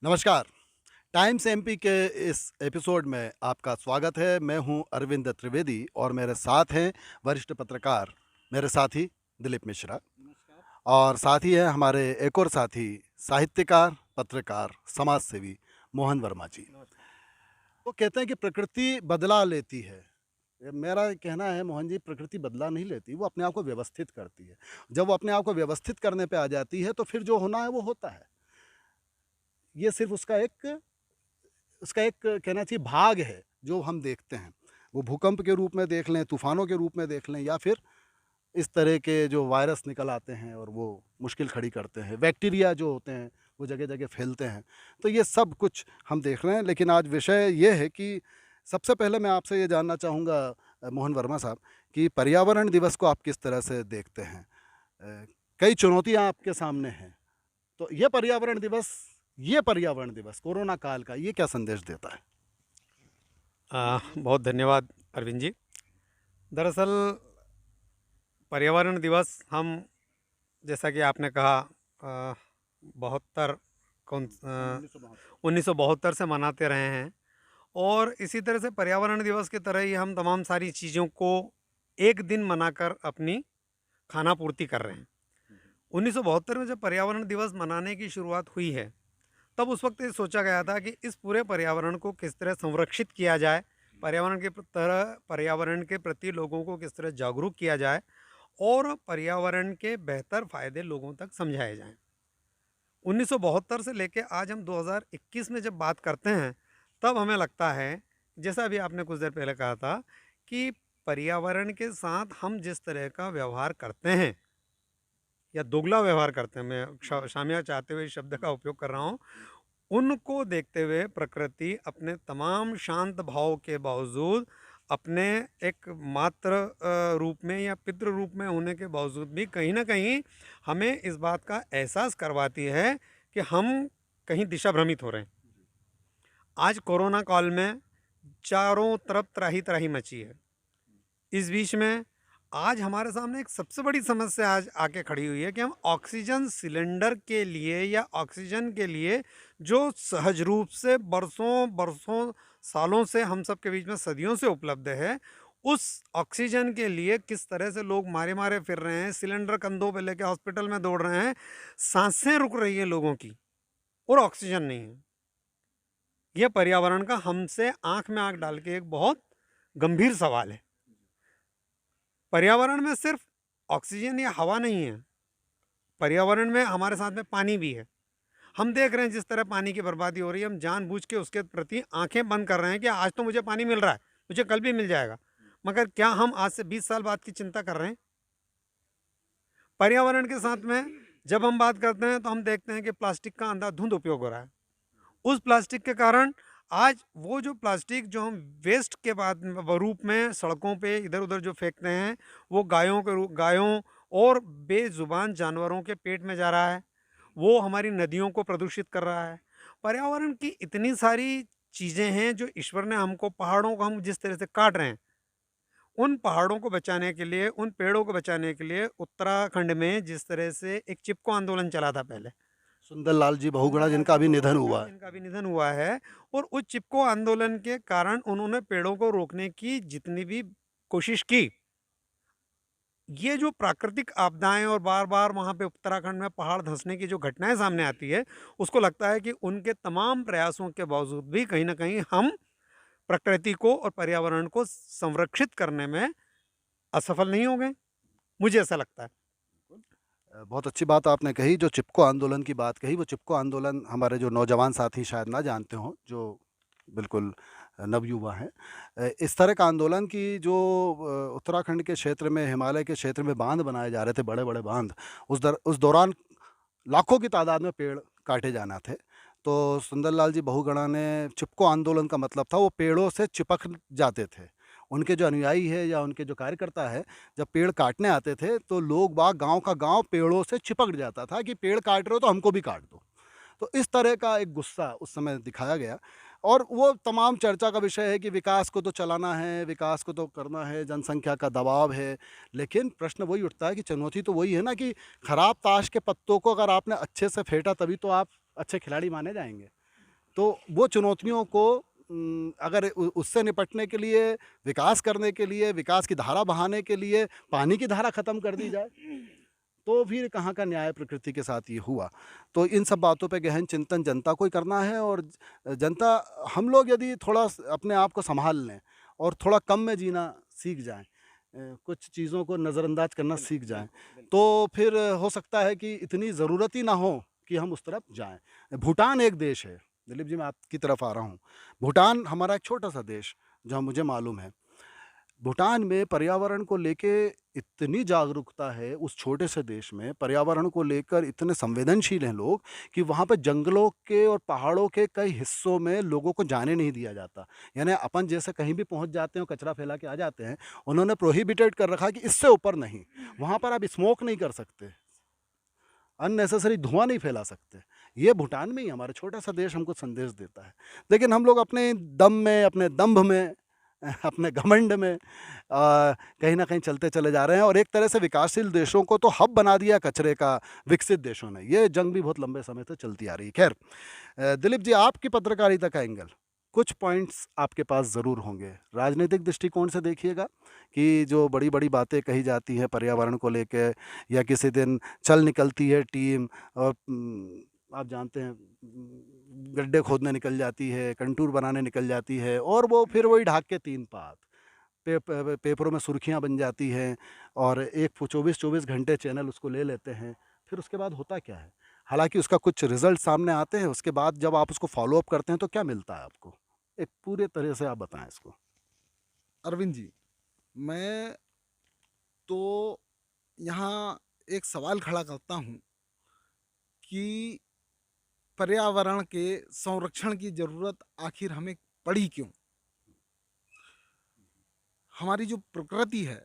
नमस्कार। Times MP के इस एपिसोड में आपका स्वागत है। मैं हूं अरविंद त्रिवेदी और मेरे साथ हैं वरिष्ठ पत्रकार मेरे साथी दिलीप मिश्रा और साथ ही हैं हमारे एक और साथी साहित्यकार, पत्रकार, समाज सेवी मोहन वर्मा जी। वो कहते हैं कि प्रकृति बदला लेती है। मेरा कहना है मोहन जी, प्रकृति बदला नहीं लेती, वो अपने आप को व्यवस्थित करती है। जब वो अपने आप को व्यवस्थित करने पे आ जाती है तो फिर जो होना है वो होता है। ये सिर्फ उसका एक कहना चाहिए भाग है जो हम देखते हैं। वो भूकंप के रूप में देख लें, तूफानों के रूप में देख लें, या फिर इस तरह के जो वायरस निकल आते हैं और वो मुश्किल खड़ी करते हैं, बैक्टीरिया जो होते हैं वो जगह जगह फैलते हैं। तो ये सब कुछ हम देख रहे हैं। लेकिन आज विषय ये है कि सबसे पहले मैं आपसे ये जानना चाहूँगा मोहन वर्मा साहब, कि पर्यावरण दिवस को आप किस तरह से देखते हैं? अ, कई चुनौतियाँ आपके सामने हैं, तो ये पर्यावरण दिवस कोरोना काल का ये क्या संदेश देता है? बहुत धन्यवाद अरविंद जी। दरअसल पर्यावरण दिवस हम, जैसा कि आपने कहा, अ, 72 1972 से मनाते रहे हैं। और इसी तरह से पर्यावरण दिवस की तरह ही हम तमाम सारी चीज़ों को एक दिन मनाकर अपनी खानापूर्ति कर रहे हैं। 1972 में जब पर्यावरण दिवस मनाने की शुरुआत हुई है, तब उस वक्त ये सोचा गया था कि इस पूरे पर्यावरण को किस तरह संरक्षित किया जाए, पर्यावरण के प्रति लोगों को किस तरह जागरूक किया जाए और पर्यावरण के बेहतर फ़ायदे लोगों तक समझाए जाएं। 1972 से लेके आज हम 2021 में जब बात करते हैं, तब हमें लगता है, जैसा अभी आपने कुछ देर पहले कहा था, कि पर्यावरण के साथ हम जिस तरह का व्यवहार करते हैं या दोगला व्यवहार करते हैं, मैं शामिया चाहते हुए इस शब्द का उपयोग कर रहा हूँ, उनको देखते हुए प्रकृति अपने तमाम शांत भाव के बावजूद, अपने एक मात्र रूप में या पितृ रूप में होने के बावजूद भी कहीं ना कहीं हमें इस बात का एहसास करवाती है कि हम कहीं दिशा भ्रमित हो रहे हैं। आज कोरोना काल में चारों तरफ त्राही त्राही मची है। इस बीच में आज हमारे सामने एक सबसे बड़ी समस्या आज आके खड़ी हुई है कि हम ऑक्सीजन सिलेंडर के लिए या ऑक्सीजन के लिए, जो सहज रूप से बरसों बरसों सालों से हम सब के बीच में सदियों से उपलब्ध है, उस ऑक्सीजन के लिए किस तरह से लोग मारे मारे फिर रहे हैं, सिलेंडर कंधों पे लेके हॉस्पिटल में दौड़ रहे हैं, सांसें रुक रही हैं लोगों की और ऑक्सीजन नहीं है। यह पर्यावरण का हमसे आंख में आंख डाल के एक बहुत गंभीर सवाल है। पर्यावरण में सिर्फ ऑक्सीजन या हवा नहीं है, पर्यावरण में हमारे साथ में पानी भी है। हम देख रहे हैं जिस तरह पानी की बर्बादी हो रही है, हम जानबूझ के उसके प्रति आंखें बंद कर रहे हैं कि आज तो मुझे पानी मिल रहा है, मुझे कल भी मिल जाएगा। मगर क्या हम आज से 20 साल बाद की चिंता कर रहे हैं? पर्यावरण के साथ में जब हम बात करते हैं तो हम देखते हैं कि प्लास्टिक का अंधाधुंध उपयोग हो रहा है। उस प्लास्टिक के कारण आज वो जो प्लास्टिक जो हम वेस्ट के बाद रूप में सड़कों पे इधर उधर जो फेंकते हैं, वो गायों और बेजुबान जानवरों के पेट में जा रहा है। वो हमारी नदियों को प्रदूषित कर रहा है। पर्यावरण की इतनी सारी चीज़ें हैं जो ईश्वर ने हमको, पहाड़ों को हम जिस तरह से काट रहे हैं, उन पहाड़ों को बचाने के लिए, उन पेड़ों को बचाने के लिए उत्तराखंड में जिस तरह से एक चिपको आंदोलन चला था पहले, सुंदरलाल जी बहुगुणा सुंदरलाल जिनका जी अभी निधन बहुगुणा हुआ है। जिनका भी निधन हुआ है, और उस चिपको आंदोलन के कारण उन्होंने पेड़ों को रोकने की जितनी भी कोशिश की, ये जो प्राकृतिक आपदाएं और बार बार वहाँ पे उत्तराखंड में पहाड़ धंसने की जो घटनाएं सामने आती है, उसको लगता है कि उनके तमाम प्रयासों के बावजूद भी कहीं ना कहीं हम प्रकृति को और पर्यावरण को संरक्षित करने में असफल नहीं हो गए। मुझे ऐसा लगता है। बहुत अच्छी बात आपने कही, जो चिपको आंदोलन की बात कही, वो चिपको आंदोलन हमारे जो नौजवान साथी शायद ना जानते हों, जो बिल्कुल नवयुवा हैं। इस तरह का आंदोलन की जो उत्तराखंड के क्षेत्र में, हिमालय के क्षेत्र में बांध बनाए जा रहे थे, बड़े-बड़े बांध, उस दौरान लाखों की तादाद में पेड़ काटे जाना थे। तो सुंदरलाल जी बहुगुणा ने, चिपको आंदोलन का मतलब था वो पेड़ों से चिपक जाते थे। उनके जो अनुयायी है या उनके जो कार्यकर्ता है, जब पेड़ काटने आते थे तो लोग बाग गाँव का गाँव पेड़ों से चिपक जाता था कि पेड़ काट रहे हो तो हमको भी काट दो। तो इस तरह का एक गुस्सा उस समय दिखाया गया और वो तमाम चर्चा का विषय है कि विकास को तो चलाना है, विकास को तो करना है, जनसंख्या का दबाव है। लेकिन प्रश्न वही उठता है कि चुनौती तो वही है ना, कि खराब ताश के पत्तों को अगर आपने अच्छे से फेंटा तभी तो आप अच्छे खिलाड़ी माने जाएँगे। तो वो चुनौतियों को अगर उससे निपटने के लिए, विकास करने के लिए, विकास की धारा बहाने के लिए पानी की धारा ख़त्म कर दी जाए, तो फिर कहाँ का न्याय प्रकृति के साथ ये हुआ। तो इन सब बातों पे गहन चिंतन जनता को ही करना है, और जनता, हम लोग यदि थोड़ा अपने आप को संभाल लें और थोड़ा कम में जीना सीख जाएं, कुछ चीज़ों को नज़रअंदाज करना सीख जाएं, तो फिर हो सकता है कि इतनी ज़रूरत ही ना हो कि हम उस तरफ जाएं। भूटान एक देश है, दिलीप जी मैं आपकी तरफ आ रहा हूँ। भूटान हमारा एक छोटा सा देश, जहाँ मुझे मालूम है, भूटान में पर्यावरण को लेके इतनी जागरूकता है, उस छोटे से देश में पर्यावरण को लेकर इतने संवेदनशील हैं लोग कि वहाँ पे जंगलों के और पहाड़ों के कई हिस्सों में लोगों को जाने नहीं दिया जाता। यानी अपन जैसे कहीं भी पहुँच जाते हैं और कचरा फैला के आ जाते हैं, उन्होंने प्रोहिबिटेड कर रखा है कि इससे ऊपर नहीं। वहाँ पर आप स्मोक नहीं कर सकते, अननेसेसरी धुआं नहीं फैला सकते। ये भूटान में ही हमारा छोटा सा देश हमको संदेश देता है। लेकिन हम लोग अपने दम में, अपने दंभ में, अपने घमंड में कहीं ना कहीं चलते चले जा रहे हैं, और एक तरह से विकासशील देशों को तो हब बना दिया कचरे का विकसित देशों ने। ये जंग भी बहुत लंबे समय से चलती आ रही है। खैर, दिलीप जी, आपकी पत्रकारिता का एंगल, कुछ पॉइंट्स आपके पास ज़रूर होंगे। राजनीतिक दृष्टिकोण से देखिएगा कि जो बड़ी बड़ी बातें कही जाती हैं पर्यावरण को लेके, या किसी दिन चल निकलती है टीम और आप जानते हैं गड्ढे खोदने निकल जाती है, कंटूर बनाने निकल जाती है, और वो फिर वही ढाक के तीन पात पेपरों में सुर्खियां बन जाती हैं, और एक 24-24 घंटे चैनल उसको ले लेते हैं। फिर उसके बाद होता क्या है? हालांकि उसका कुछ रिजल्ट सामने आते हैं, उसके बाद जब आप उसको फॉलो अप करते हैं तो क्या मिलता है आपको? एक पूरे तरह से आप बताएं इसको। अरविंद जी, मैं तो यहाँ एक सवाल खड़ा करता हूँ कि पर्यावरण के संरक्षण की ज़रूरत आखिर हमें पड़ी क्यों? हमारी जो प्रकृति है,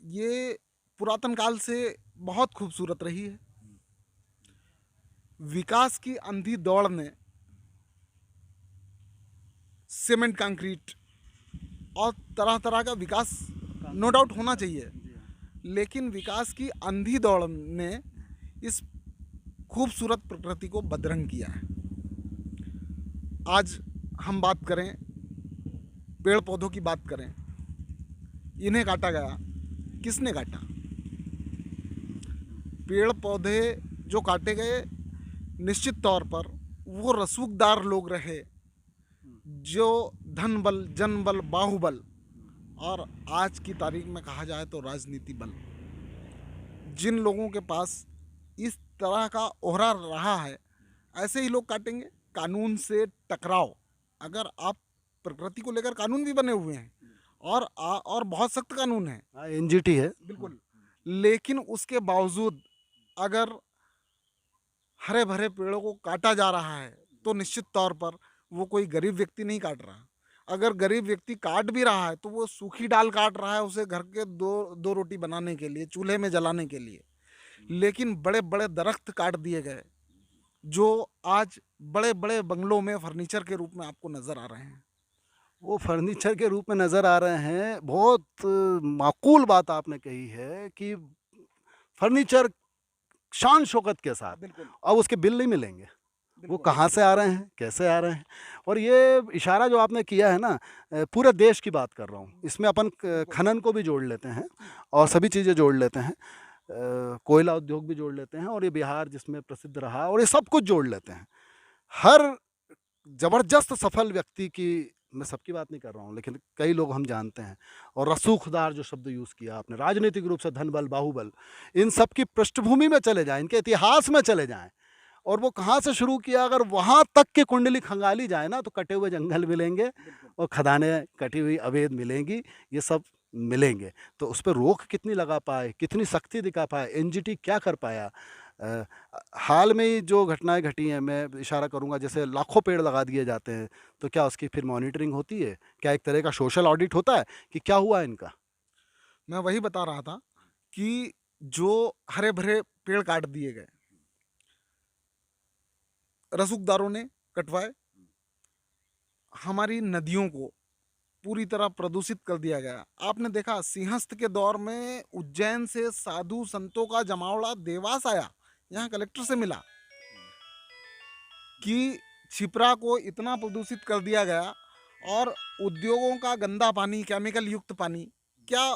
ये पुरातन काल से बहुत खूबसूरत रही है। विकास की अंधी दौड़ ने सीमेंट, कंक्रीट और तरह तरह का विकास नो डाउट होना चाहिए, लेकिन विकास की अंधी दौड़ ने इस खूबसूरत प्रकृति को बदरंग किया है। आज हम बात करें, पेड़ पौधों की बात करें, इन्हें काटा गया। किसने काटा? पेड़ पौधे जो काटे गए, निश्चित तौर पर वो रसूखदार लोग रहे जो धन बल, जन बल, बाहुबल, और आज की तारीख में कहा जाए तो राजनीति बल, जिन लोगों के पास इस तरह का ओहरा रहा है, ऐसे ही लोग काटेंगे। कानून से टकराव, अगर आप प्रकृति को लेकर कानून भी बने हुए हैं, और बहुत सख्त कानून है, एनजीटी है। बिल्कुल, लेकिन उसके बावजूद अगर हरे भरे पेड़ों को काटा जा रहा है तो निश्चित तौर पर वो कोई गरीब व्यक्ति नहीं काट रहा। अगर गरीब व्यक्ति काट भी रहा है तो वो सूखी डाल काट रहा है, उसे घर के दो रोटी बनाने के लिए, चूल्हे में जलाने के लिए। लेकिन बड़े बड़े दरख्त काट दिए गए जो आज बड़े बड़े बंगलों में फर्नीचर के रूप में आपको नजर आ रहे हैं। वो फर्नीचर के रूप में नज़र आ रहे हैं। बहुत माकूल बात आपने कही है कि फर्नीचर शान शौकत के साथ, बिल्कुल, अब उसके बिल नहीं मिलेंगे। वो बिल्कुल, कहाँ से आ रहे हैं, कैसे आ रहे हैं? और ये इशारा जो आपने किया है ना, पूरे देश की बात कर रहा हूँ, इसमें अपन खनन को भी जोड़ लेते हैं और सभी चीज़ें जोड़ लेते हैं, कोयला उद्योग भी जोड़ लेते हैं, और ये बिहार जिसमें प्रसिद्ध रहा, और ये सब कुछ जोड़ लेते हैं। हर ज़बरदस्त सफल व्यक्ति की, मैं सबकी बात नहीं कर रहा हूँ, लेकिन कई लोग हम जानते हैं, और रसूखदार जो शब्द यूज़ किया आपने, राजनीतिक रूप से धन बल, बाहुबल, इन सब की पृष्ठभूमि में चले जाएं, इनके इतिहास में चले जाएं, और वो कहाँ से शुरू किया, अगर वहाँ तक की कुंडली खंगाली जाए ना, तो कटे हुए जंगल मिलेंगे और खदानें कटी हुई अवैध मिलेंगी, ये सब मिलेंगे। तो उस पर रोक कितनी लगा पाए, कितनी सख्ती दिखा पाए, एनजीटी क्या कर पाया? अ, हाल में ही जो घटनाएं घटी हैं, मैं इशारा करूंगा, जैसे लाखों पेड़ लगा दिए जाते हैं, तो क्या उसकी फिर मॉनिटरिंग होती है? क्या एक तरह का सोशल ऑडिट होता है कि क्या हुआ इनका? मैं वही बता रहा था कि जो हरे भरे पेड़ काट दिए गए, रसूखदारों ने कटवाए, हमारी नदियों को पूरी तरह प्रदूषित कर दिया गया। आपने देखा सिंहस्थ के दौर में उज्जैन से साधु संतों का जमावड़ा देवास आया, यहाँ कलेक्टर से मिला। कि छिपरा को इतना प्रदूषित कर दिया गया और उद्योगों का गंदा पानी, केमिकल युक्त पानी, क्या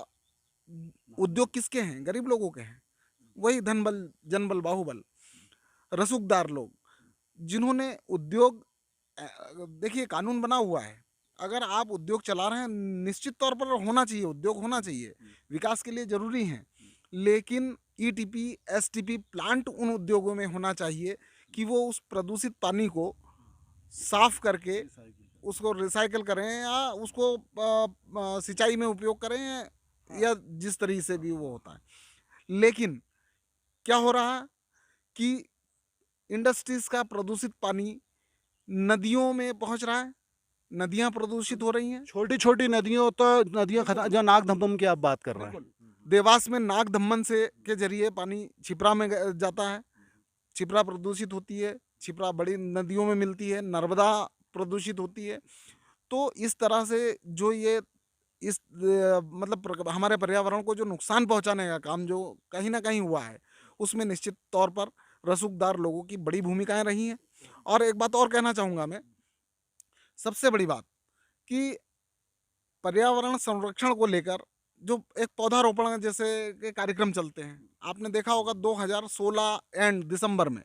उद्योग किसके हैं? गरीब लोगों के हैं। वही धन बल, जन बल, बाहुबल, रसूखदार लोग, जिन्होंने उद्योग देखिए कानून बना हुआ है, अगर आप उद्योग चला रहे हैं निश्चित तौर पर होना चाहिए, उद्योग होना चाहिए, विकास के लिए जरूरी है, लेकिन ईटीपी एसटीपी प्लांट उन उद्योगों में होना चाहिए कि वो उस प्रदूषित पानी को साफ करके उसको रिसाइकल करें या उसको सिंचाई में उपयोग करें या जिस तरीके से भी वो होता है। लेकिन क्या हो रहा है कि इंडस्ट्रीज का प्रदूषित पानी नदियों में पहुंच रहा है, नदियां प्रदूषित हो रही हैं। छोटी छोटी नदियों, तो नदियां खत्म, जो नाग धमधम की आप बात कर रहे हैं। देवास में नाग धम्मन से के जरिए पानी छिपरा में जाता है, छिपरा प्रदूषित होती है, छिपरा बड़ी नदियों में मिलती है, नर्मदा प्रदूषित होती है। तो इस तरह से जो ये इस मतलब हमारे पर्यावरण को जो नुकसान पहुंचाने का काम जो कहीं ना कहीं हुआ है, उसमें निश्चित तौर पर रसूखदार लोगों की बड़ी भूमिकाएं रही हैं। और एक बात और कहना चाहूँगा मैं, सबसे बड़ी बात कि पर्यावरण संरक्षण को लेकर जो एक पौधारोपण जैसे के कार्यक्रम चलते हैं, आपने देखा होगा 2016 एंड दिसंबर में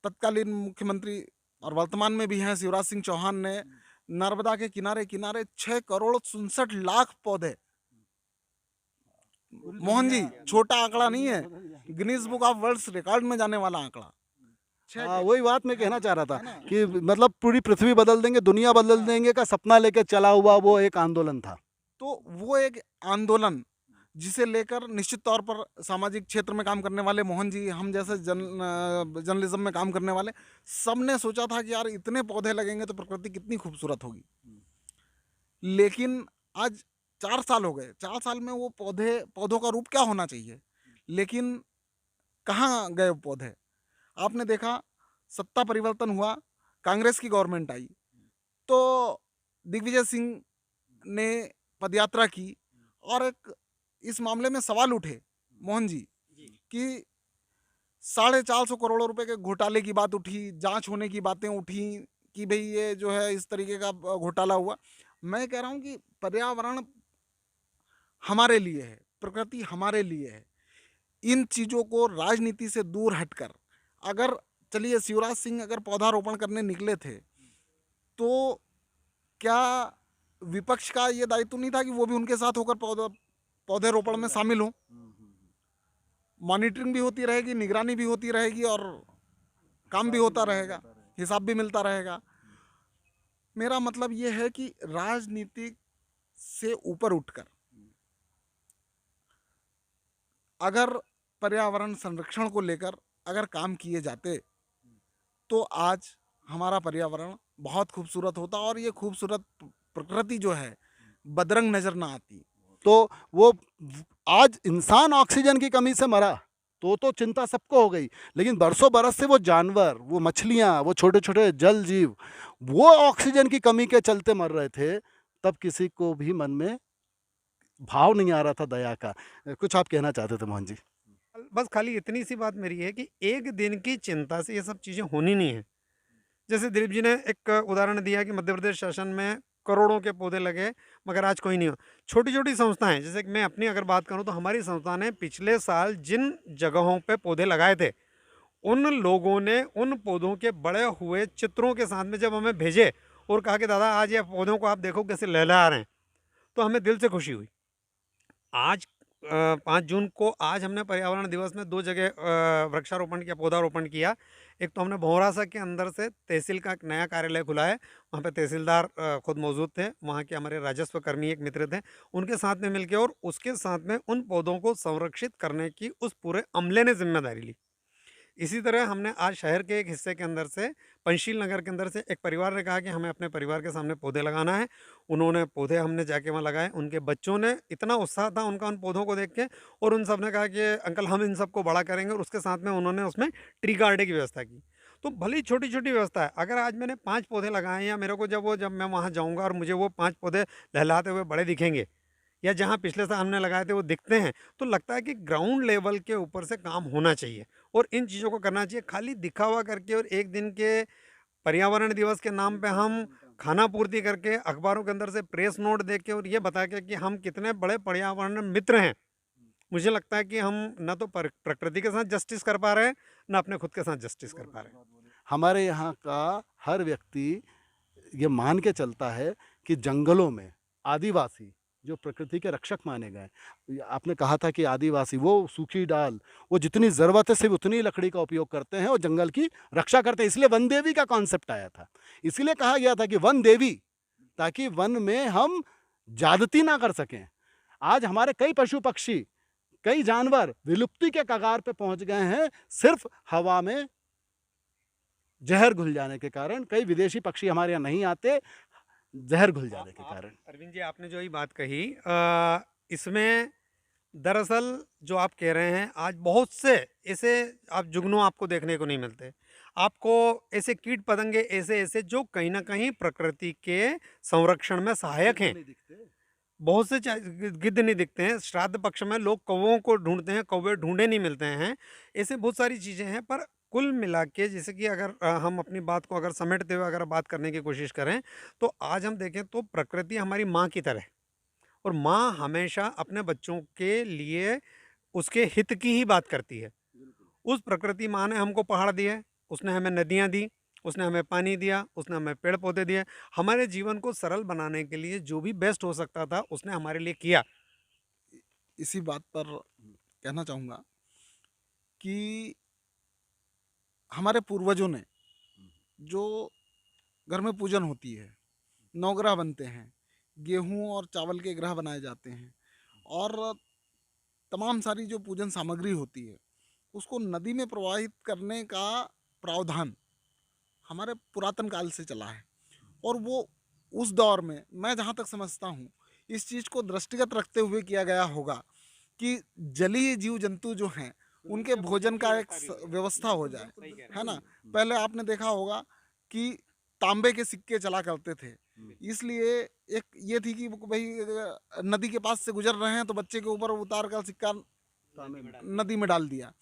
तत्कालीन मुख्यमंत्री और वर्तमान में भी हैं शिवराज सिंह चौहान ने नर्मदा के किनारे किनारे 6 करोड़ 67 लाख पौधे, मोहन जी छोटा आंकड़ा नहीं है, Guinness book of world record में जाने वाला आंकड़ा। हाँ, वही बात मैं कहना चाह रहा था कि मतलब पूरी पृथ्वी बदल देंगे, दुनिया बदल देंगे का सपना लेके चला हुआ वो एक आंदोलन था। तो वो एक आंदोलन जिसे लेकर निश्चित तौर पर सामाजिक क्षेत्र में काम करने वाले मोहन जी, हम जैसे जर्नलिज्म में काम करने वाले, सब ने सोचा था कि यार इतने पौधे लगेंगे तो प्रकृति कितनी खूबसूरत होगी। लेकिन आज 4 साल हो गए, 4 साल में वो पौधों का रूप क्या होना चाहिए, लेकिन कहाँ गए वो पौधे? आपने देखा सत्ता परिवर्तन हुआ, कांग्रेस की गवर्नमेंट आई, तो दिग्विजय सिंह ने पदयात्रा की और एक इस मामले में सवाल उठे मोहन जी कि 450 करोड़ रुपए के घोटाले की बात उठी, जांच होने की बातें उठी कि भाई ये जो है इस तरीके का घोटाला हुआ। मैं कह रहा हूँ कि पर्यावरण हमारे लिए है, प्रकृति हमारे लिए है। इन चीज़ों को राजनीति से दूर हटकर, अगर चलिए शिवराज सिंह अगर पौधारोपण करने निकले थे, तो क्या विपक्ष का ये दायित्व नहीं था कि वो भी उनके साथ होकर पौधे रोपण में शामिल हो? मॉनिटरिंग भी होती रहेगी, निगरानी भी होती रहेगी और काम भी होता रहेगा, हिसाब भी मिलता रहेगा। मेरा मतलब ये है कि राजनीति से ऊपर उठकर अगर पर्यावरण संरक्षण को लेकर अगर काम किए जाते तो आज हमारा पर्यावरण बहुत खूबसूरत होता और ये खूबसूरत प्रकृति जो है बदरंग नजर ना आती। तो वो आज इंसान ऑक्सीजन की कमी से मरा तो चिंता सबको हो गई, लेकिन बरसों बरस से वो जानवर, वो मछलियाँ, वो छोटे छोटे जल जीव, वो ऑक्सीजन की कमी के चलते मर रहे थे। तब किसी को भी मन में भाव नहीं आ रहा था दया का। कुछ आप कहना चाहते थे मोहन जी? बस खाली इतनी सी बात मेरी है कि एक दिन की चिंता से ये सब चीज़ें होनी नहीं है। जैसे दिलीप जी ने एक उदाहरण दिया कि मध्य प्रदेश शासन में करोड़ों के पौधे लगे मगर आज कोई नहीं हो। छोटी छोटी संस्थाएं, जैसे कि मैं अपनी अगर बात करूं तो हमारी संस्था ने पिछले साल जिन जगहों पे पौधे लगाए थे, उन लोगों ने उन पौधों के बड़े हुए चित्रों के साथ में जब हमें भेजे और कहा कि दादा आज ये पौधों को आप देखो कैसे लहलहा रहे हैं, तो हमें दिल से खुशी हुई। आज 5 जून को आज हमने पर्यावरण दिवस में 2 जगह वृक्षारोपण किया, पौधारोपण किया। एक तो हमने भौरासा के अंदर से तहसील का एक नया कार्यालय खुला है, वहाँ पे तहसीलदार खुद मौजूद थे, वहाँ के हमारे राजस्व कर्मी एक मित्र थे, उनके साथ में मिलकर और उसके साथ में उन पौधों को संरक्षित करने की उस पूरे अमले ने जिम्मेदारी ली। इसी तरह हमने आज शहर के एक हिस्से के अंदर से, पंचशील नगर के अंदर से, एक परिवार ने कहा कि हमें अपने परिवार के सामने पौधे लगाना है। उन्होंने पौधे हमने जाके वहाँ लगाए, उनके बच्चों ने इतना उत्साह था उनका उन पौधों को देख के, और उन सब ने कहा कि अंकल हम इन सबको बड़ा करेंगे, और उसके साथ में उन्होंने उसमें ट्री गार्डन की व्यवस्था की। तो भली छोटी छोटी व्यवस्था है, अगर आज मैंने 5 पौधे लगाए या मेरे को जब मैं वहाँ जाऊँगा और मुझे वो 5 पौधे लहलाते हुए बड़े दिखेंगे, या जहाँ पिछले साल हमने लगाए थे वो दिखते हैं, तो लगता है कि ग्राउंड लेवल के ऊपर से काम होना चाहिए। और इन चीज़ों को करना चाहिए। खाली दिखावा करके और एक दिन के पर्यावरण दिवस के नाम पे हम खाना पूर्ति करके अखबारों के अंदर से प्रेस नोट दे के और ये बता के कि हम कितने बड़े पर्यावरण मित्र हैं, मुझे लगता है कि हम न तो प्रकृति के साथ जस्टिस कर पा रहे हैं, न अपने खुद के साथ जस्टिस कर पा रहे हैं। हमारे यहाँ का हर व्यक्ति ये मान के चलता है कि जंगलों में आदिवासी जो प्रकृति के रक्षक माने गए, आपने कहा था कि आदिवासी वो सूखी डाल, वो जितनी ज़रूरत है सिर्फ उतनी लकड़ी का उपयोग करते हैं और जंगल की रक्षा करते हैं। इसलिए वन देवी का कॉन्सेप्ट आया था, इसीलिए कहा गया था कि वन देवी, ताकि वन में हम ज्यादती ना कर सकें। आज हमारे कई पशु पक्षी, कई जानवर विलुप्ति के कगार पे पहुंच गए हैं, सिर्फ हवा में जहर घुल जाने के कारण। कई विदेशी पक्षी हमारे यहाँ नहीं आते, जहर घुल जाने के कारण। अरविंद जी, आपने जो ये बात कही, इसमें दरअसल जो आप कह रहे हैं, आज बहुत से ऐसे आप जुगनू आपको देखने को नहीं मिलते। आपको ऐसे कीट पतंगे ऐसे ऐसे जो कहीं ना कहीं प्रकृति के संरक्षण में सहायक हैं। बहुत से गिद्ध नहीं दिखते हैं। श्राद्ध पक्ष में लोग कौवों को ढूंढते हैं, कौवे ढूंढे नहीं मिलते हैं। ऐसे बहुत सारी चीज़ें हैं, पर कुल मिला के जैसे कि अगर हम अपनी बात को अगर समेटते हुए अगर बात करने की कोशिश करें, तो आज हम देखें तो प्रकृति हमारी माँ की तरह है, और माँ हमेशा अपने बच्चों के लिए उसके हित की ही बात करती है। उस प्रकृति माँ ने हमको पहाड़ दिए, उसने हमें नदियाँ दी, उसने हमें पानी दिया, उसने हमें पेड़ पौधे दिए। हमारे जीवन को सरल बनाने के लिए जो भी बेस्ट हो सकता था उसने हमारे लिए किया। इसी बात पर कहना चाहूँगा कि हमारे पूर्वजों ने जो घर में पूजन होती है, नवग्रह बनते हैं, गेहूं और चावल के ग्रह बनाए जाते हैं, और तमाम सारी जो पूजन सामग्री होती है उसको नदी में प्रवाहित करने का प्रावधान हमारे पुरातन काल से चला है। और वो उस दौर में, मैं जहाँ तक समझता हूँ, इस चीज़ को दृष्टिगत रखते हुए किया गया होगा कि जलीय जीव जंतु जो हैं उनके भोजन का एक व्यवस्था हो जाए, है ना। पहले आपने देखा होगा कि तांबे के सिक्के चला करते थे, इसलिए एक ये थी कि भाई नदी के पास से गुजर रहे हैं तो बच्चे के ऊपर उतार कर सिक्का नदी में डाल दिया,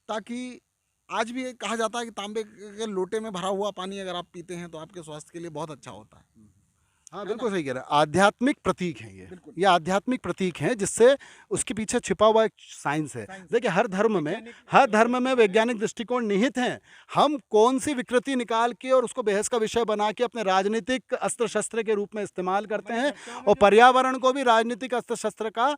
ताकि आज भी कहा जाता है कि तांबे के लोटे में भरा हुआ पानी अगर आप पीते हैं तो आपके स्वास्थ्य के लिए बहुत अच्छा होता है। हाँ, बिल्कुल सही कह रहे हैं। आध्यात्मिक प्रतीक हैं ये आध्यात्मिक प्रतीक हैं, जिससे उसके पीछे छिपा हुआ एक साइंस है। देखिए, हर धर्म में वैज्ञानिक दृष्टिकोण निहित हैं। हम कौन सी विकृति निकाल के और उसको बहस का विषय बना के अपने राजनीतिक अस्त्र शस्त्र के रूप में इस्तेमाल करते हैं, और पर्यावरण को भी राजनीतिक अस्त्र शस्त्र का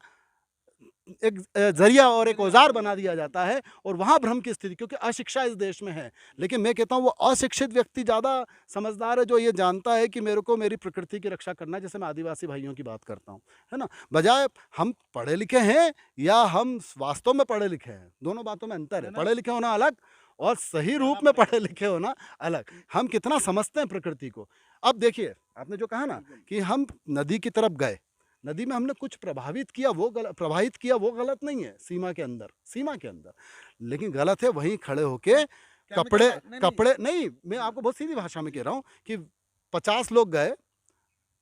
एक जरिया और एक औजार बना दिया जाता है, और वहाँ भ्रम की स्थिति, क्योंकि अशिक्षा इस देश में है। लेकिन मैं कहता हूँ वो अशिक्षित व्यक्ति ज़्यादा समझदार है, जो ये जानता है कि मेरे को मेरी प्रकृति की रक्षा करना है। जैसे मैं आदिवासी भाइयों की बात करता हूँ, है ना, बजाय हम पढ़े लिखे हैं या हम वास्तव में पढ़े लिखे हैं, दोनों बातों में अंतर है। पढ़े लिखे होना अलग और सही रूप में पढ़े लिखे होना अलग। हम कितना समझते हैं प्रकृति को। अब देखिए, आपने जो कहा ना कि हम नदी की तरफ गए, नदी में हमने कुछ प्रभावित किया वो गलत नहीं है, सीमा के अंदर। लेकिन गलत है वहीं खड़े होके कपड़े नहीं, मैं आपको बहुत सीधी भाषा में कह रहा हूँ कि 50 लोग गए,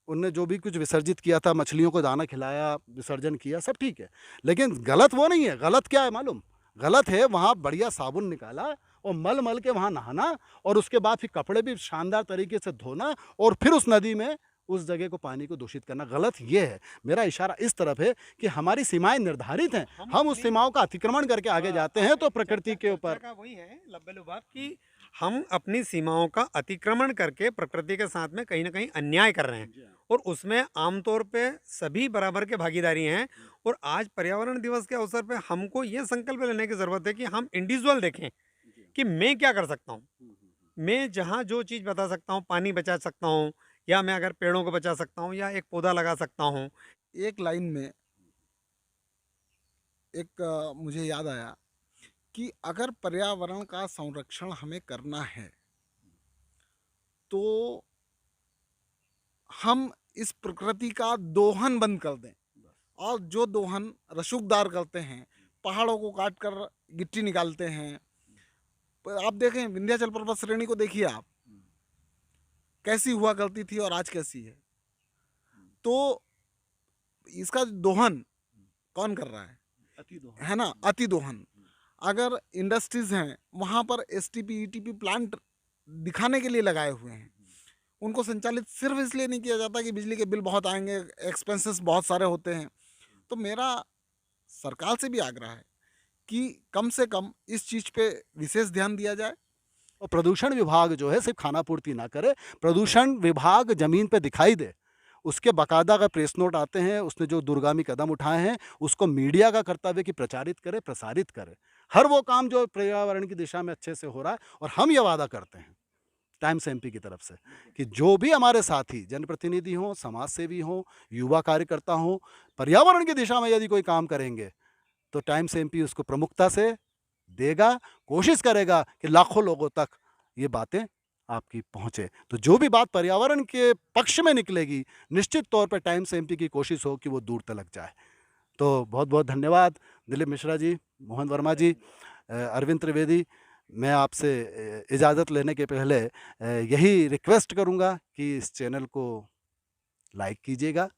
उनने जो भी कुछ विसर्जित किया था, मछलियों को दाना खिलाया, विसर्जन किया, सब ठीक है। लेकिन गलत वो नहीं है। गलत क्या है मालूम? गलत है वहाँ बढ़िया साबुन निकाला और मल के वहाँ नहाना, और उसके बाद फिर कपड़े भी शानदार तरीके से धोना, और फिर उस नदी में उस जगह को, पानी को दूषित करना। गलत ये है। मेरा इशारा इस तरफ है कि हमारी सीमाएं निर्धारित हैं, हम उस सीमाओं का अतिक्रमण करके आगे जाते हैं तो प्रकृति के ऊपर वही है लब्बे कि हम अपनी सीमाओं का अतिक्रमण करके प्रकृति के साथ में कहीं ना कहीं अन्याय कर रहे हैं, और उसमें आमतौर पे सभी बराबर के भागीदारी हैं। और आज पर्यावरण दिवस के अवसर पे हमको ये संकल्प लेने की ज़रूरत है कि हम इंडिविजुअल देखें कि मैं क्या कर सकता हूँ। मैं जहाँ जो चीज़ बता सकता हूँ, पानी बचा सकता हूँ, या मैं अगर पेड़ों को बचा सकता हूँ, या एक पौधा लगा सकता हूँ। एक लाइन में मुझे याद आया कि अगर पर्यावरण का संरक्षण हमें करना है तो हम इस प्रकृति का दोहन बंद कर दें। और जो दोहन रसूखदार करते हैं, पहाड़ों को काट कर गिट्टी निकालते हैं, आप देखें विंध्याचल पर्वत श्रेणी को देखिए आप, कैसी हुआ करती थी और आज कैसी है। तो इसका दोहन कौन कर रहा है? है ना, अति दोहन। अगर इंडस्ट्रीज़ हैं वहाँ पर एसटीपी ईटीपी प्लांट दिखाने के लिए लगाए हुए हैं, उनको संचालित सिर्फ इसलिए नहीं किया जाता कि बिजली के बिल बहुत आएंगे, एक्सपेंसेस बहुत सारे होते हैं। तो मेरा सरकार से भी आग्रह है कि कम से कम इस चीज़ पे विशेष ध्यान दिया जाए। और प्रदूषण विभाग जो है सिर्फ खाना पूर्ति ना करे, प्रदूषण विभाग ज़मीन पे दिखाई दे, उसके बाकायदा का प्रेस नोट आते हैं, उसने जो दूरगामी कदम उठाए हैं उसको मीडिया का कर्तव्य कि प्रचारित करे, प्रसारित करे। हर वो काम जो पर्यावरण की दिशा में अच्छे से हो रहा है, और हम ये वादा करते हैं टाइम्स एमपी की तरफ से कि जो भी हमारे साथी जनप्रतिनिधि हों, समाज सेवी हों, युवा कार्यकर्ता हों, पर्यावरण की दिशा में यदि कोई काम करेंगे तो टाइम्स एमपी उसको प्रमुखता से देगा, कोशिश करेगा कि लाखों लोगों तक ये बातें आपकी पहुंचे। तो जो भी बात पर्यावरण के पक्ष में निकलेगी, निश्चित तौर पर टाइम्स एमपी की कोशिश हो कि वो दूर तलक जाए। तो बहुत बहुत धन्यवाद दिलीप मिश्रा जी, मोहन वर्मा जी, अरविंद त्रिवेदी। मैं आपसे इजाज़त लेने के पहले यही रिक्वेस्ट करूंगा कि इस चैनल को लाइक कीजिएगा,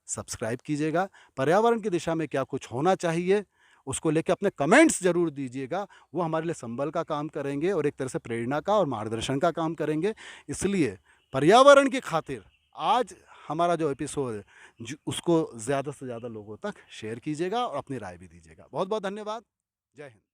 सब्सक्राइब कीजिएगा। पर्यावरण की दिशा में क्या कुछ होना चाहिए उसको लेके अपने कमेंट्स ज़रूर दीजिएगा, वो हमारे लिए संबल का काम करेंगे और एक तरह से प्रेरणा का और मार्गदर्शन का काम करेंगे। इसलिए पर्यावरण की खातिर आज हमारा जो एपिसोड है उसको ज़्यादा से ज़्यादा लोगों तक शेयर कीजिएगा और अपनी राय भी दीजिएगा। बहुत बहुत धन्यवाद। जय हिंद।